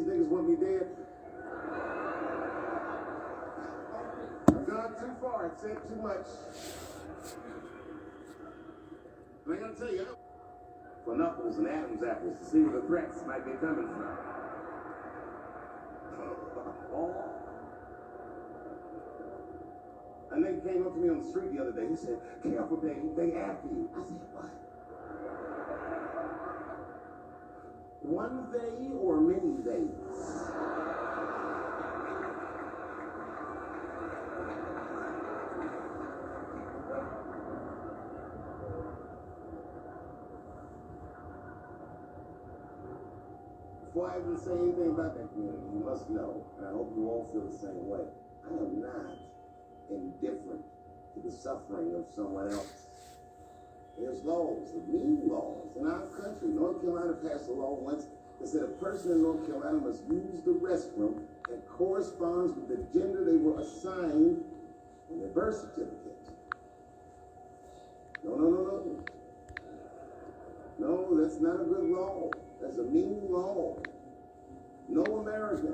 niggas want me dead? I've gone too far. I've said too much. And I gotta tell you, for Knuckles and Adam's apples to see where the threats might be coming from. A nigga came up to me on the street the other day. He said, "Careful, Dave, they after you." I said, "What? One they or many days?" Before I even say anything about that community, you must know, and I hope you all feel the same way, I am not indifferent to the suffering of someone else. There's laws, the mean laws. In our country, North Carolina passed a law once that said a person in North Carolina must use the restroom that corresponds with the gender they were assigned on their birth certificate. No. No, that's not a good law. That's a mean law. No American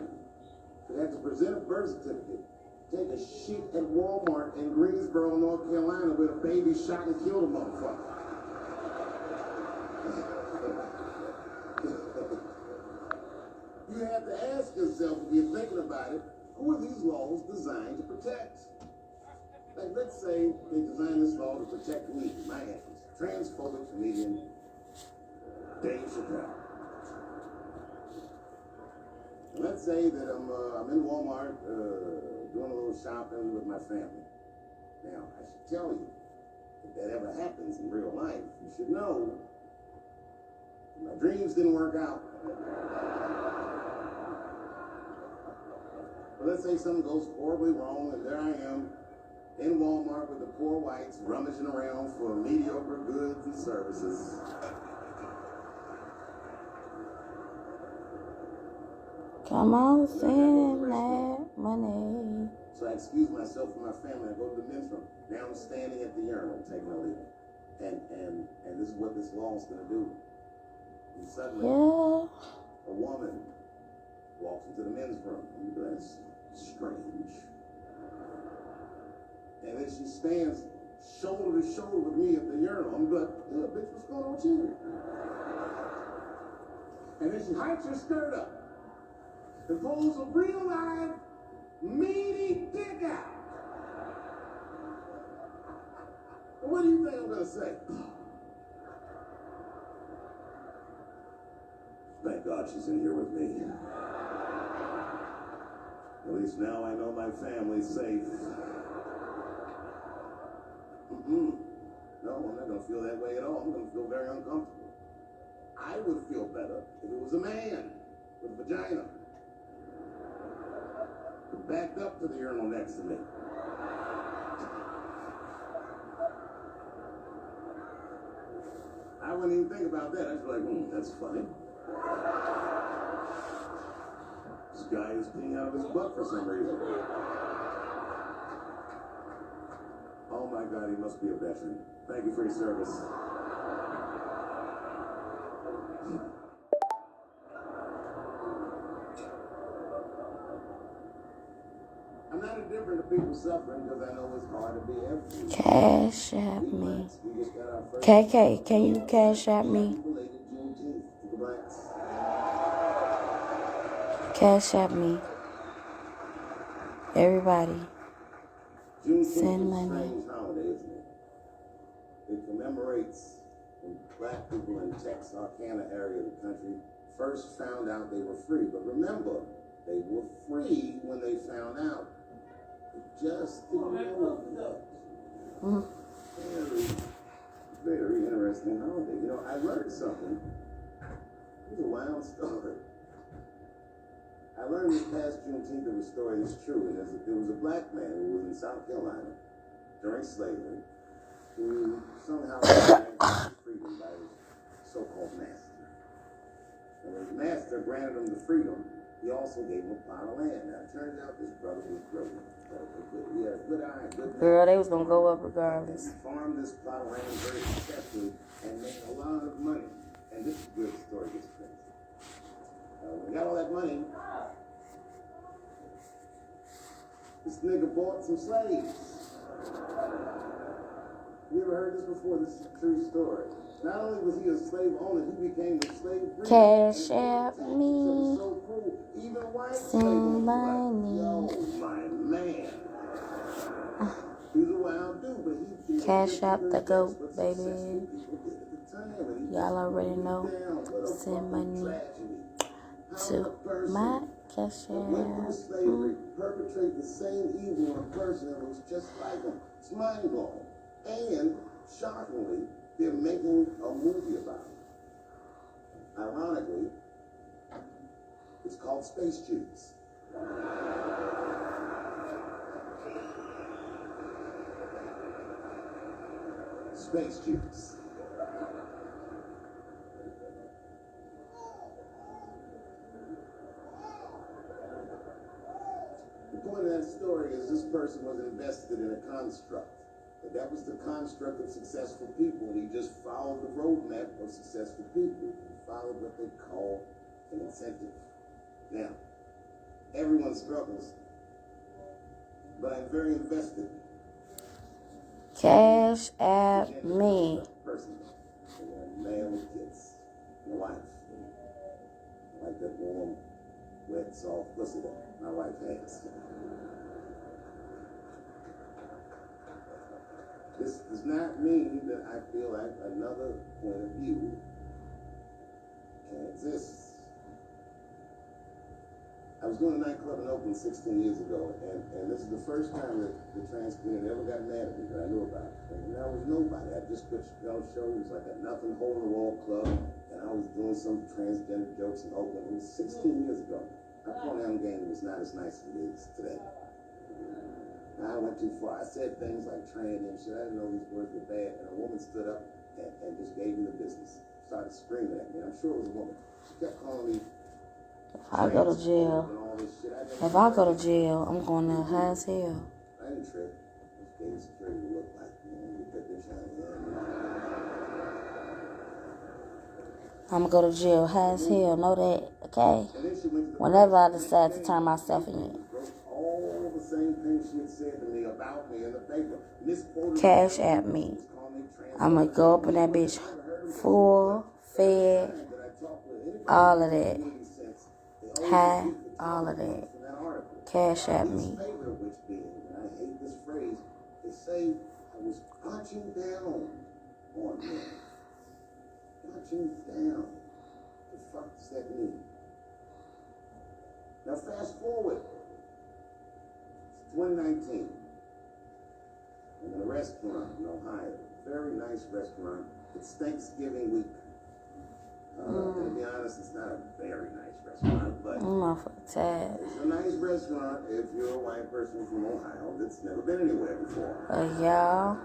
should have to present a birth certificate, take a shit at Walmart in Greensboro, North Carolina, where a baby shot and killed a motherfucker. You have to ask yourself, if you're thinking about it, who are these laws designed to protect? Like, let's say they designed this law to protect me, my athletes, transphobic comedian Dave Chappelle. And let's say that I'm in Walmart doing a little shopping with my family. Now, I should tell you, if that ever happens in real life, you should know my dreams didn't work out. But let's say something goes horribly wrong, and there I am in Walmart with the poor whites rummaging around for mediocre goods and services. Come on, send that money. So I excuse myself from my family. I go to the men's room. Now I'm standing at the urinal, taking a leak. And this is what this law is going to do. And suddenly, a woman walks into the men's room. That's strange. And then she stands shoulder to shoulder with me at the urinal. I'm like, "Yeah, bitch, what's going on with you?" And then she hikes her skirt up and pulls a real live, meaty dick out. And what do you think I'm gonna say? Thank God she's in here with me. At least now I know my family's safe. No, I'm not gonna feel that way at all. I'm gonna feel very uncomfortable. I would feel better if it was a man with a vagina backed up to the urinal next to me. I wouldn't even think about that. I'd be like, that's funny. This guy is peeing out of his butt for some reason. Oh my God, he must be a veteran. Thank you for your service. I'm not indifferent to people suffering because I know it's hard to be everything. Cash at me. KK, can you cash at me? Cash at me. Everybody. Send money. It commemorates when black people in Texarkana area of the country first found out they were free. But remember, they were free when they found out. Just didn't know that. Very, very interesting holiday. You know, I learned something. It was a wild story. I learned this past Juneteenth of a story that's true. And there was a black man who was in South Carolina during slavery who somehow was freedom by his so-called master. And when his master granted him the freedom, he also gave him a plot of land. Now, it turns out this brother was brilliant. He had a good eye, good Girl, they was going to go up regardless. He farmed this plot of land very successfully and made a lot of money. And this is where the story gets crazy. A When he got all that money, this nigga bought some slaves. You ever heard this before? This is a true story. Not only was he a slave owner, he became a slave breeder. Cash App me. So cool. Even white slave Send owners were money. like, yo, my man. He was a wild dude, but he did. Cash App the goat, baby. Y'all already know. Send money to my Cash Went through App. slavery, perpetrate the same evil on a person that looks just like him. It's mind blowing. And shockingly, they're making a movie about it. Ironically, it's called Space Juice. Space Juice. The point of that story is this person was invested in a construct. That was the construct of successful people, and he just followed the roadmap of successful people. He followed what they call an incentive. Now, everyone struggles, but I'm very invested. Cash App me. Person, a man with kids, and a wife. I like that warm, wet, soft pussy that my wife has. This does not mean that I feel like another point of view can exist. I was doing a nightclub in Oakland 16 years ago, and this is the first time that the trans community ever got mad at me that I knew about. And I was nobody. I just quit shows like a nothing hole in the wall club, and I was doing some transgender jokes in Oakland. It was 16 years ago. Our pronoun game was not as nice as it is today. I went too far. I said things like trans and shit. I didn't know these words were bad. And a woman stood up and just gave me the business. Started screaming at me. I'm sure it was a woman. She kept calling me. If I go to jail, I'm going to high as hell. I didn't trip. I just gave security to look like, you put this on. I'm going to go to jail high as hell. Know that, okay? Whenever I decide to turn myself in. All the same things she had said to me about me in the paper. Cash App me. I'm going to go up in that bitch full, fed, all of that. High, all of that. Cash App me. I hate this phrase. They say I was punching down on men. Punching down. The fuck does that mean? Now fast forward. 2019, I'm in a restaurant in Ohio, very nice restaurant. It's Thanksgiving week. To be honest, it's not a very nice restaurant, but it's a nice restaurant if you're a white person from Ohio that's never been anywhere before. Y'all.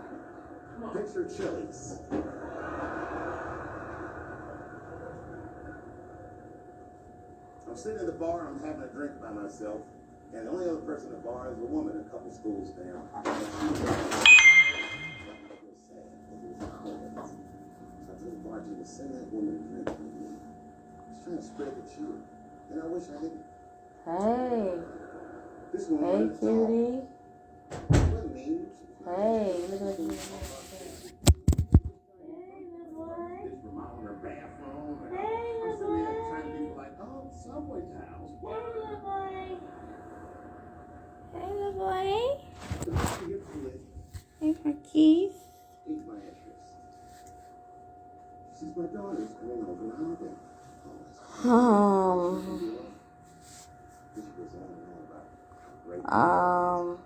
Picture Chili's. I'm sitting at the bar, I'm having a drink by myself. And the only other person in the bar is a woman a couple schools down. So I told the bartender, send that woman a drink with me. She's trying to spread the cheer. And I wish I didn't. Hey. This woman hey, cutie. What mean? Hey, look at you. Remodeling her bathroom. Hey, I'm sitting there trying to be like, oh, subway towels. Hey, little boy. Hey, Marquise. Piqued my interest. She's my daughter's coming home from the holiday.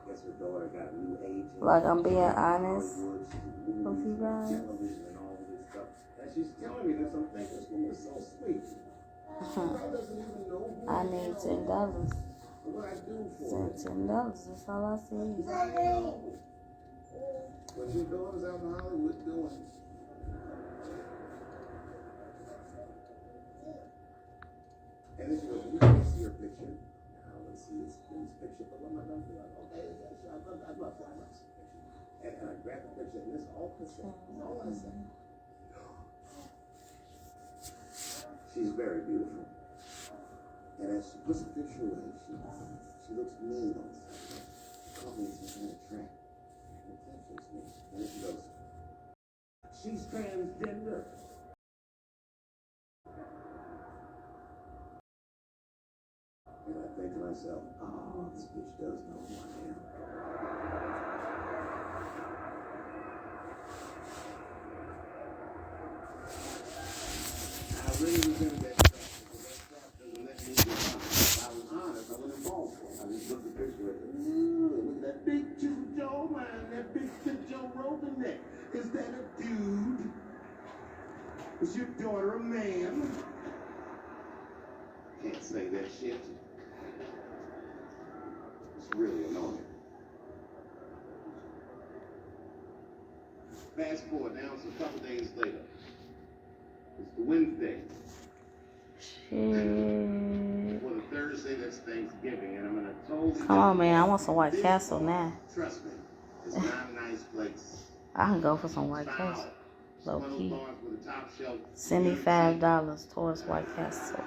Guess her daughter got a new agent. Like I'm being honest with you guys. And she's telling me this. I'm thinking this woman is so sweet. I need $10. What I do for $10. That's all I see. What your daughter's out in Hollywood doing? And then she goes, you can't see her picture. I want to see this picture, but what am I going to do? Okay, I'd love to see the picture. And I grab the picture, and this all I say. All I say. She's very beautiful. And as she puts the picture away, she looks mean on the side. Caught me in some kind of trap. You can't fix me. And then she goes, she's transgender. And I think to myself, oh, this bitch does know who I am. I really resented that trap because that trap doesn't let me get honest. If I was honest, I wouldn't fall for it. I just looked at the picture and said, ooh, look at that big two Joe man, that big thick Joe Rogan neck. Is that a dude? Is your daughter a man? Can't say that shit. It's really annoying. Fast forward now, it's a couple days later. It's the Wednesday. Shit. For the Thursday, that's Thanksgiving, and I'm in a totally Come on, man. I want some White Castle now. Trust me, it's not a nice place. I can go for some White It's Castle. foul. Low It's one of key. those bars with a top shelf. Send me $5 towards White Castle.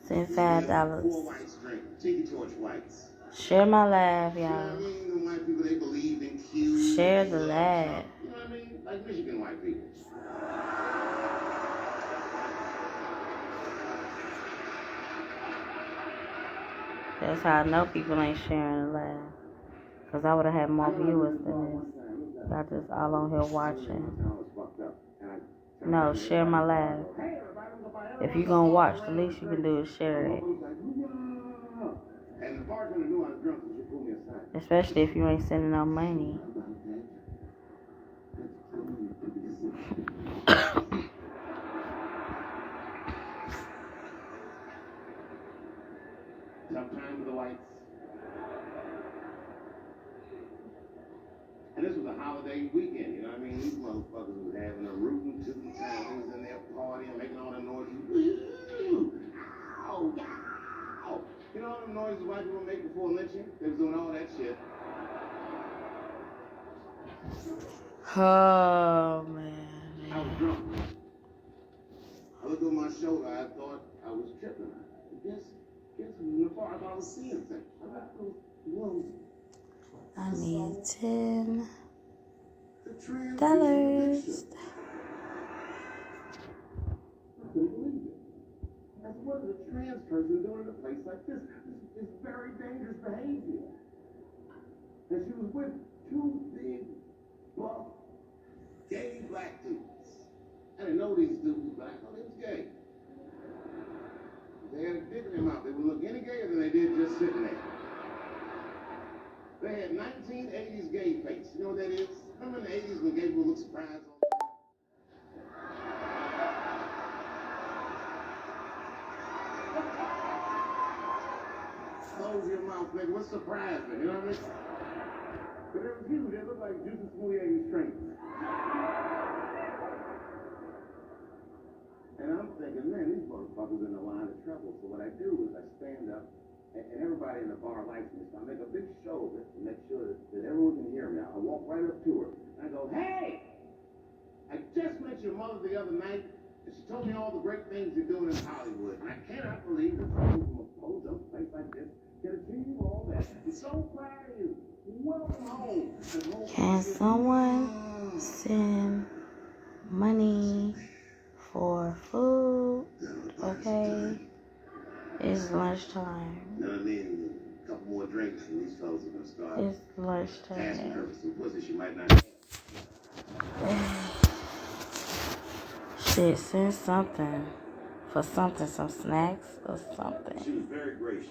Send $5. 4 whites drink, tiki torch whites. Share my live, You know what I y'all. mean? The white people, they believe in Q. Share they the love live. Trump. You know what I mean? Like Michigan white people. That's how I know people ain't sharing the live. Because I would have had more viewers than this. Y'all just all on here watching. No, share my live. If you gonna watch, the least you can do is share it. And the bartender knew I was drunk, so she pulled me aside. Especially if you ain't sending no money. Tough time with the whites. And this was a holiday weekend, you know what I mean? These motherfuckers was having a rootin' tootin' time. They was in there partying, making all the noises. Woo! Ow! Yow! You know all the noises white people make before lynching? They was doing all that shit. Oh, man. I was drunk. I looked over my shoulder. I thought I was tripping. Guess from the far I thought I was seeing things. I thought, whoa. I need $10. I couldn't believe it. That's what is a trans person doing in a place like this? This is very dangerous behavior. And she was with 2 big, buff, gay black dudes. I didn't know these dudes were black. I thought they was gay. They had a dick in their mouth. They would look any gayer than they did just sitting there. They had 1980s gay face. You know what that is? Remember in the 80s when gay people look surprised all the time? Close your mouth, nigga. What's surprising? You know what I mean? But they were huge. They looked like Juicy Smouye's trainers. And I'm thinking, man, these motherfuckers in a line of trouble. So what I do is I stand up, and everybody in the bar likes me. So I make a big show of it to make sure that everyone can hear me. I walk right up to her, and I go, hey, I just met your mother the other night, and she told me all the great things you're doing in Hollywood. And I cannot believe that someone from a hold-up place like this can achieve all that. I'm so proud of you. Welcome home. Can someone send money for food? Okay. It's lunchtime. You know what I mean? A couple more drinks and these fellas are going to start It's asking lunchtime. her for some pussy she might not have. Shit, send something. For something, some snacks or something. She was very gracious.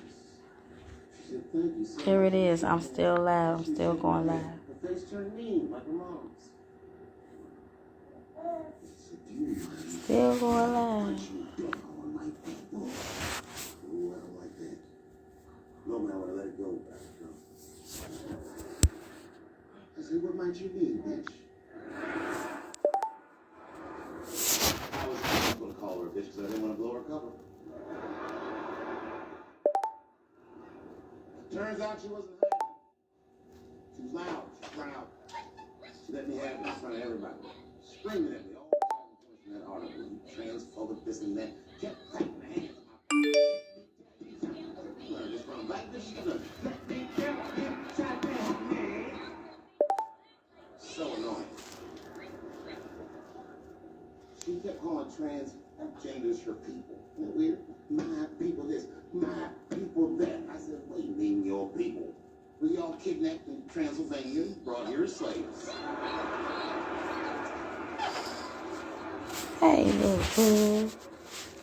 She said, thank you so Here much. it is. I'm still live. I'm still going live. Her face turned mean like her mom's. She said, do you mind? Still going live. I don't like that. Ooh, I don't like that. No, man, I want to let it go. I said, what might you need, bitch? I was going to call her a bitch because I didn't want to blow her cover. Turns out she wasn't happy. She was loud. She was proud. She let me have it in front of everybody. Screaming at me all the time in that article. You transphobic, this and that. Kept clapping hands. your people. Isn't it weird? My people this, my people that. I said, what do you mean your people? Well, y'all kidnapped in Transylvania and brought here as slaves. Hey, little fool.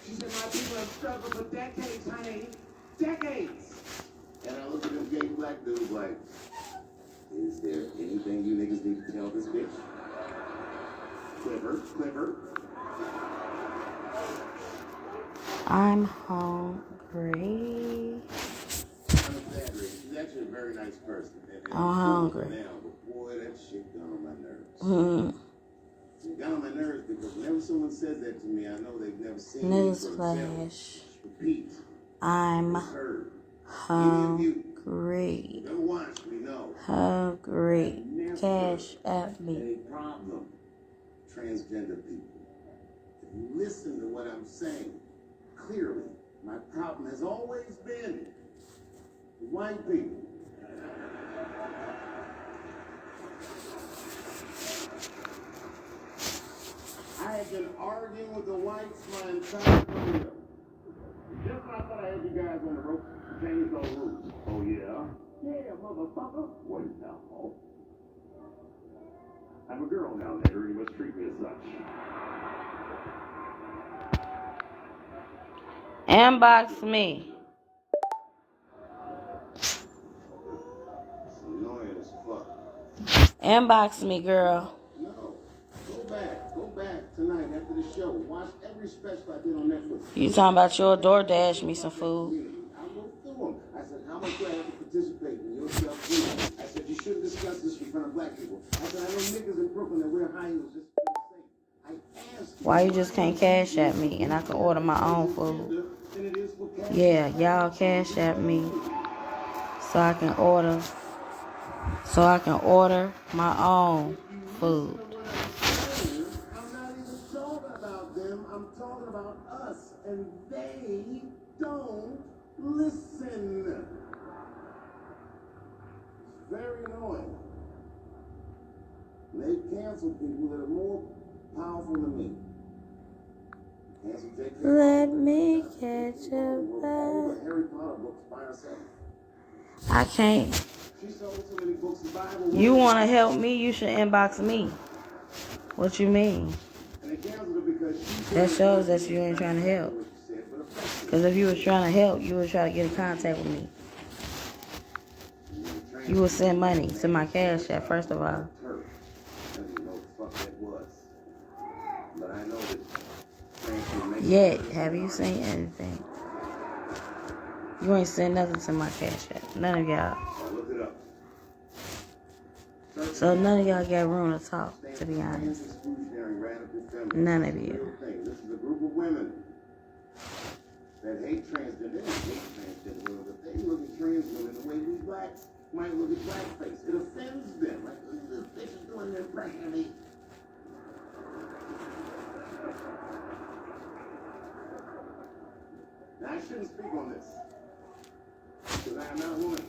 She said, my people have struggled for decades, honey. Decades. And I look at them gay black dudes like, is there anything you niggas need to tell this bitch? Clever. I'm hungry. She's actually a very nice person. I'm hungry. Now, but boy, that shit got on my nerves. Mm. It got on my nerves because whenever someone says that to me, I know they've never seen me. Newsflash. Repeat. I'm Heard. hungry. Never watched me, no. Hungry. Cash at me. A problem. Transgender people. If you listen to what I'm saying, clearly, my problem has always been with white people. I have been arguing with the whites my entire career. Just when I thought I had you guys on the rope to change those rules. Oh, yeah? Yeah, motherfucker. What is that, Hulk? I'm a girl now, nigger. You must treat me as such. Inbox me. It's annoying as fuck. Inbox me, girl. No. Go back tonight after the show. Watch every special I did on Netflix. You talking about your DoorDash me some food. I wrote through them. I said, how much do I have to participate in your self-care? I said, you shouldn't discuss this in front of black people. I said, I know niggas in Brooklyn that wear high heels just for the sake. I asked you. Why you just can't cash at me and I can order my own food? Yeah, y'all cash at me so I can order my own food. I'm not even talking about them. I'm talking about us. And they don't listen. It's very annoying. They've canceled people that are more powerful than me. Canceled J.K. Let me catch a bite. Harry Potter books by herself. I can't. She sold so many books the Bible. You want to help me, you should inbox me. What you mean? And they canceled her because she That shows that you ain't trying to help. Because if you was trying to help, you would try to get in contact with me. You would send money to my cash app, first of all. I didn't know what the fuck that was. But I know that Yet, have you seen anything? You ain't sent nothing to my cash app. None of y'all. look it up. So none of y'all got room to talk, to be honest. None of you. This is a group of women that hate transgender. They don't hate transgender women, but they look at trans women the way we blacks might look at blackface. It offends them. Like, look at this bitch is doing their impression of me. Now, I shouldn't speak on this, because I am not a woman,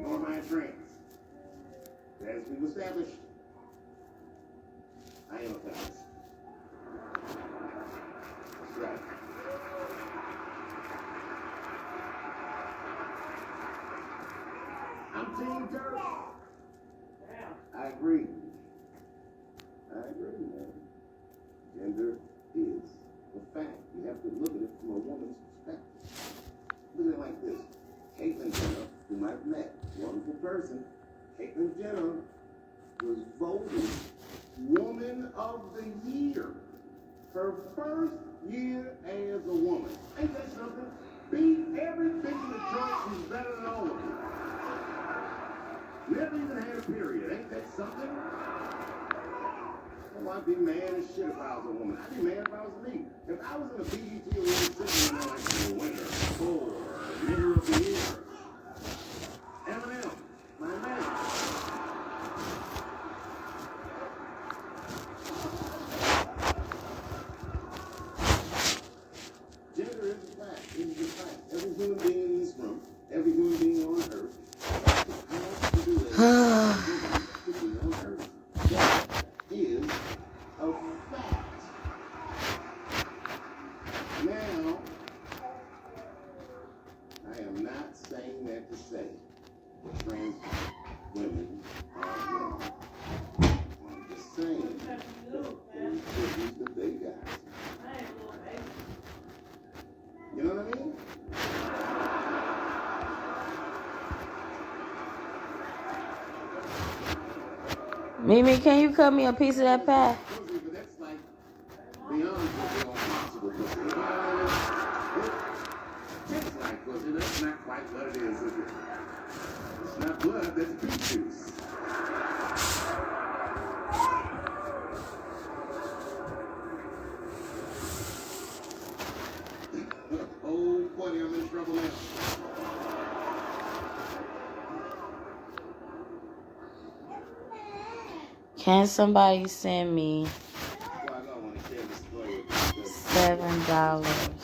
nor am I trans. As we've established, I am a feminist. That's right. I'm Team Turf. I agree. Man. Gender is a fact. You have to look at it from a woman's perspective. Look at it like this. Caitlyn Jenner, whom I've met, wonderful person. Caitlyn Jenner was voted Woman of the Year. Her first year as a woman. Ain't that something? Beat every bitch in the joint. She's better than all of them. Never even had a period. Ain't that something? Well, I'd be mad as shit if I was a woman. I'd be mad if I was me. If I was in a BET award sitting there like the winner for Nigger of the Year, Eminem, my man. Gender is a fact. It is a fact. Every human being in this room, every human being on earth, has to do it. On earth. That is a fact. trans women are wrong. I'm just saying that who's the big guys. You know what I mean? Mimi, can you cut me a piece of that pie? But that's like beyond what they all possible. It's like pussy. That's not quite what it is it? It's not blood, that's beet juice. Oh, buddy, I'm in trouble now. Can somebody send me $7?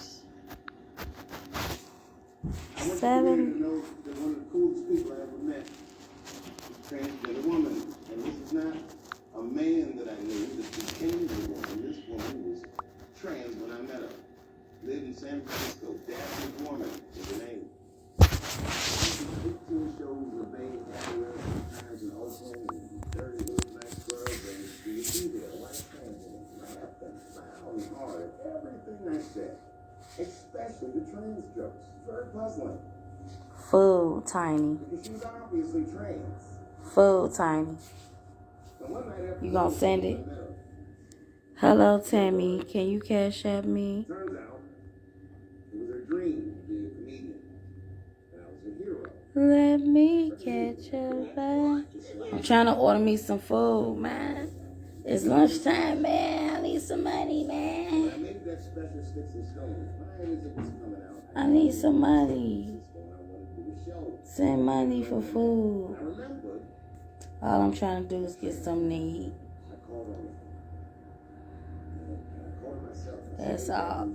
$7. One of the coolest people I ever met was a transgender woman. And this is not a man that I knew that became the woman. This woman was trans when I met her. Lived in San Francisco. Daphne Foreman is her name. 15 shows were made everywhere, sometimes in Oakland, and dirty little nice girls, and you see there, white trans women laughed and smiled and hard at everything I said, especially the trans jokes. Very puzzling. Food, Tiny. Because she was obviously trans. Food, Tiny. You gonna send it? Hello, Tammy. Can you cash at me? Turns out, it was her dream to be a comedian. And I was a hero. Let me catch your vibe. I'm trying to order me some food, man. It's lunchtime, man. I need some money, man. I made that special Sticks and Stones. Right as it was coming out, I need some money. I wanted to do a show. Send money for food. I remembered. All I'm trying to do is get something to eat. I called on her. And I called myself. That's all.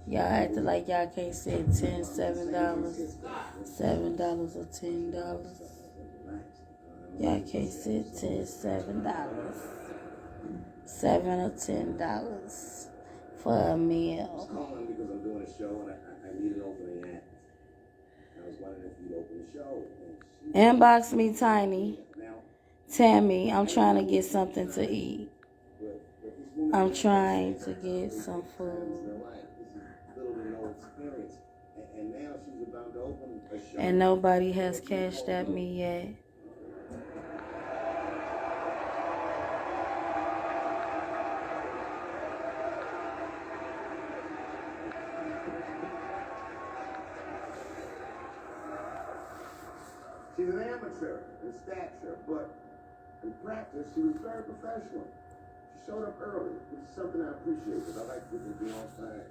Y'all acting like y'all can't say $7, $7 or $10. Y'all can't say $7, $7 or $10 for a meal. I was calling because I'm doing a show and I need an opening act. I was wondering if you'd open the show. Inbox me, Tiny. Now, Tammy, I'm trying to get something to eat. I'm trying to get some food. And now she's about to open a show. And nobody has cashed at me yet. She's an amateur in stature, but in practice, she was very professional. She showed up early, which is something I appreciate, because I like people to be on time.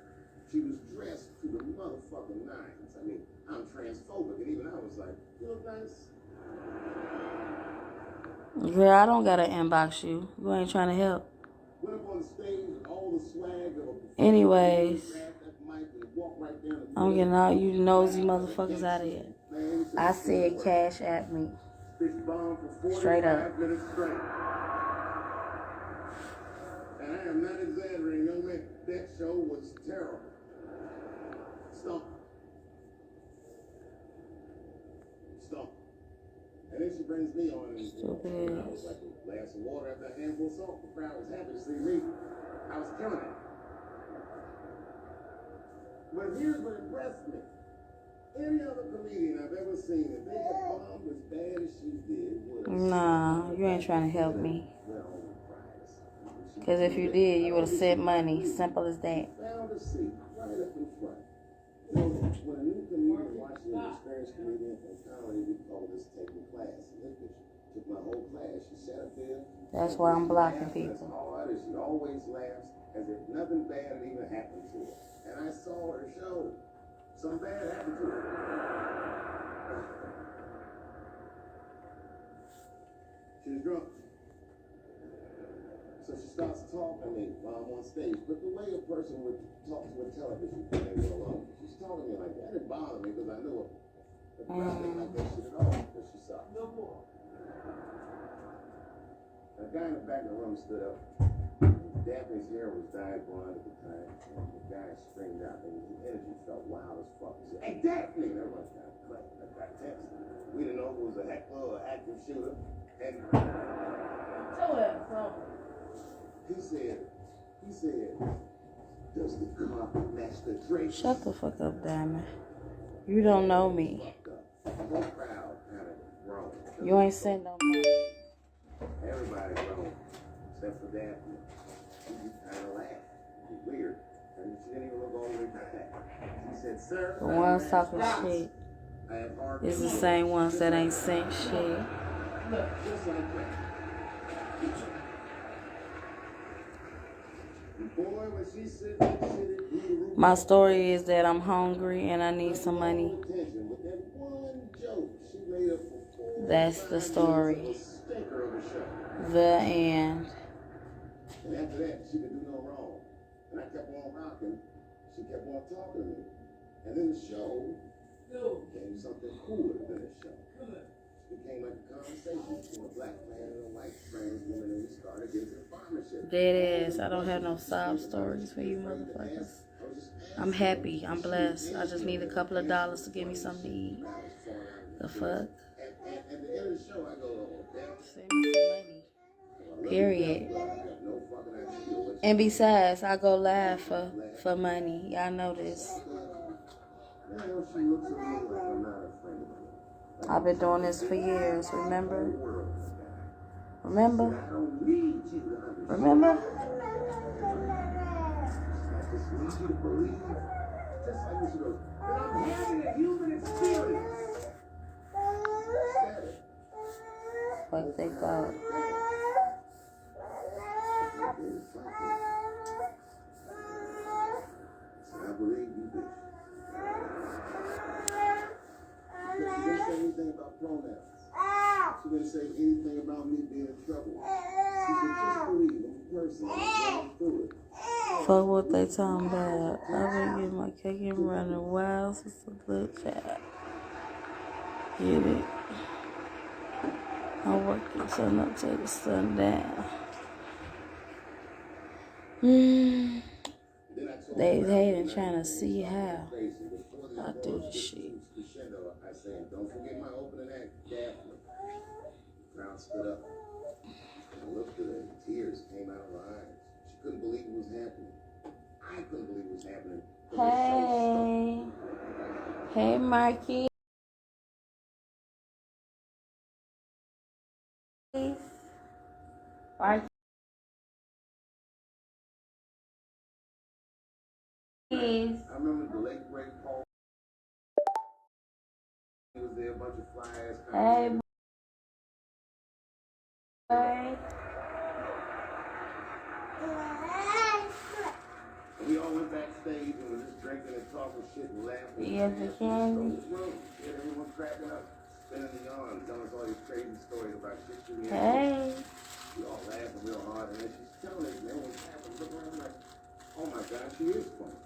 She was dressed to the motherfucking nines. I mean, I'm transphobic, and even I was like, you look nice. Girl, I don't gotta inbox you. You ain't trying to help. Went up on the stage with all the swag of a... Anyways, I'm getting all you nosy motherfuckers out of here. I said cash at me. Straight up. And I am not exaggerating, young man. That show was terrible. Stump. And then she brings me on, and I was like a glass of water after a handful of salt. The crowd was happy to see me. I was killing it. But here's what impressed me. Any other comedian I've ever seen, if they had bombed as bad as she did, would have... Nah, you ain't trying to help me. Because if you did, you would have sent money. Simple as that. Found a seat right up in front. You know, when a new comedian watches an experienced comedian in comedy, we call this taking class. And this bitch took my whole class. She sat up there. That's why I'm blocking people. Hard, and she always laughs as if nothing bad had even happened to her. And I saw her show. Something bad happened to her. She was drunk. So she starts talking to me while I'm on stage. But the way a person would talk to a television camera alone, she's talking to me like that. It didn't bother me because I knew her. The crowd didn't like that shit at all because she saw no more. A guy in the back of the room stood up. Daphne's hair was dyed blonde at the time, and the guy screamed out, and his energy felt wild as fuck. He said, "Hey, Daphne!" And everyone got clapped. I got text. We didn't know if it was a heckler or an active shooter. And he said, "Does the carpet match the drapes?" Shut the fuck up, Diamond. You don't know me. The whole crowd kind of groaned. You ain't sent no money. Everybody groaned, except for Daphne. She kind of laughed. It was weird. And she didn't even look all the way back. She said, "Sir, The ones talking shit I have hard is the same ones that ain't sent shit. Look, just like that. Boy, when she said that shit, it blew the roof. My story is that I'm hungry and I need some money. With that one joke, she made up for 4 That's the story. of a stinker of a show. The end. And after that, she could do no wrong. And I kept on rocking. She kept on talking to me. And then the show became something cooler than a show. It became like a conversation between a black man and a white trans woman, and we started getting to the partnership. Dead ass. I don't have no sob stories for you motherfuckers. I'm happy. I'm blessed. I just need a couple of dollars to give me something to eat. The fuck? And at the end of the show, I go, Send me some money. Period. And besides, I go live for money. Y'all know this. I've been doing this for years, remember? Remember? Remember? I just need you to believe, just like when she goes, that I'm having a human experience. What they thought. I believe you, bitch. She didn't say anything about pronouns. She didn't say anything about me being in trouble. She said, just believe I'm a person. I'm going through it. Fuck what they talking about. I've been getting my cake and running wild since a little child. Get it? I'm working sun up till the sun down. They hating trying to see how I do the shit. I said, don't forget my opening act, Daphne. The crowd stood up. I looked at her, and tears came out of her eyes. She couldn't believe it was happening. I couldn't believe it was happening. Hey. Hey, Marky. Marky. I remember the late great Paul. He was there, a bunch of flyers. Hey, boy. We all went backstage and were just drinking and talking shit and laughing. Yeah, the candy. Everyone cracking up, spinning the yarn, telling us all these crazy stories about shit she did. Hey. We all laughing real hard, and then she's telling us, man, what's happening? Look around like, oh my God, she is funny.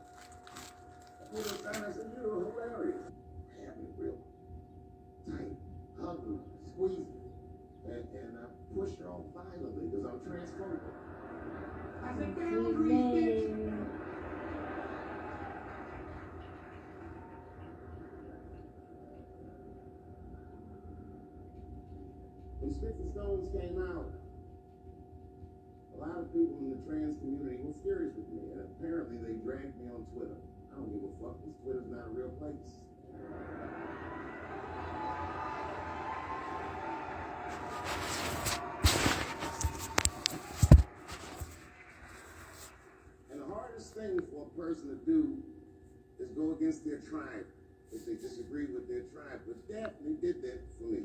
I pulled her aside and I said, you're hilarious. Having real tight, hug her, squeeze her, and I pushed her off violently because I'm transphobic. I said, boundaries, bitch. When Sticks and Stones came out, a lot of people in the trans community were furious with me, and apparently they dragged me on Twitter. I don't give a fuck, because Twitter's not a real place. And the hardest thing for a person to do is go against their tribe if they disagree with their tribe. But Daphne did that for me.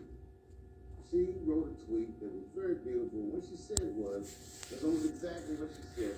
She wrote a tweet that was very beautiful. What she said was, that's almost exactly what she said.